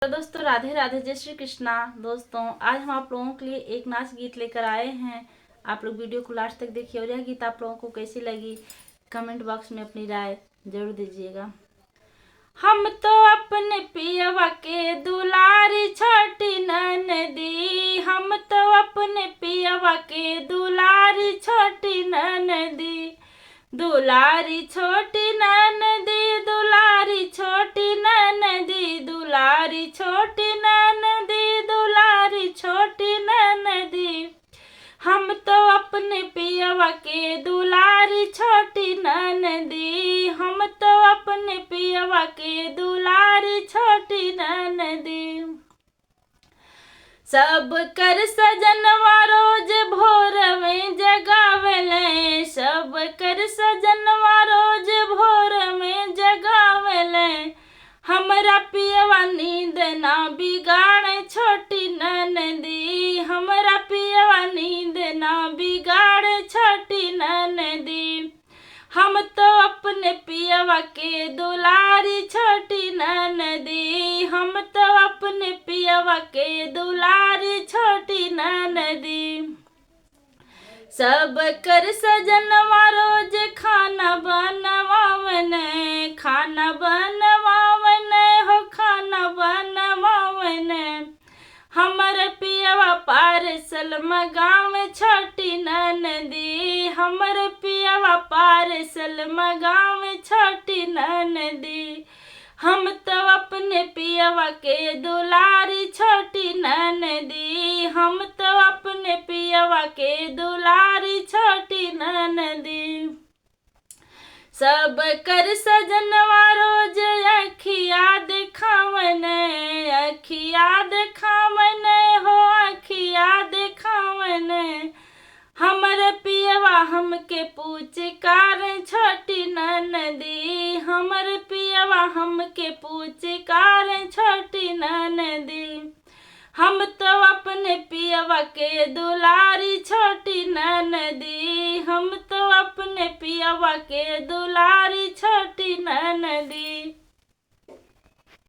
तो दोस्तों राधे राधे, जय श्री कृष्णा। दोस्तों आज हम आप लोगों के लिए एक नाच गीत लेकर आए हैं। आप लोग वीडियो को लास्ट तक देखिए और यह गीत आप लोगों को कैसी लगी कमेंट बॉक्स में अपनी राय जरूर दीजिएगा। हम तो अपने पियवा के दुलारी छोटी ननदी, हम तो अपने पियवा के दुलारी छोटी ननदी, दुलारी छोटी ननदी, दुलारी छोटी ननदी, दुलारी छोटी ननदी, दुलारी छोटी ननदी। हम तो अपने पियवा के दुलारी छोटी ननदी, हम तो अपने पियवा के दुलारी छोटी ननदी। सब कर सजनवा रोज भोर में जगावले, सब कर सजनवा रोज भोर में जगावले। हमरा पियवा नींद ना बिगाड़े छोटी ननदी, हमरा पियवा नींद ना बिगाड़े छोटी ननदी। हम तो अपने पियवा के दुलारी छोटी ननदी, हम तो अपने पियवा के दुलारी छोटी ननदी। सब कर सजनवा रोज खाना बनवावने, खाना बनवावने हो खाना बनवावने। हमर पियवा पार्सल मगावे छोटी ननदी, हमर पियवा पार्सल मगावे छोटी ननदी। हम तो अपने पियवा के दुलारी छोटी ननदी, हम तो अपने पियवा के दुलारी छोटी ननदी। सब कर सजनवा रोज अखिया दिखावने, अखिया दिखावने हो अखिया दिखावने। हमर पियवा हमके पूछकार छोटी ननदी, हमर पियवा हमके पूछकार छोटी ननदी। हम तो अपने पियवा के दुलारी छोटी ननदी, हम तो अपने पियवा के दुलारी छोटी ननदी।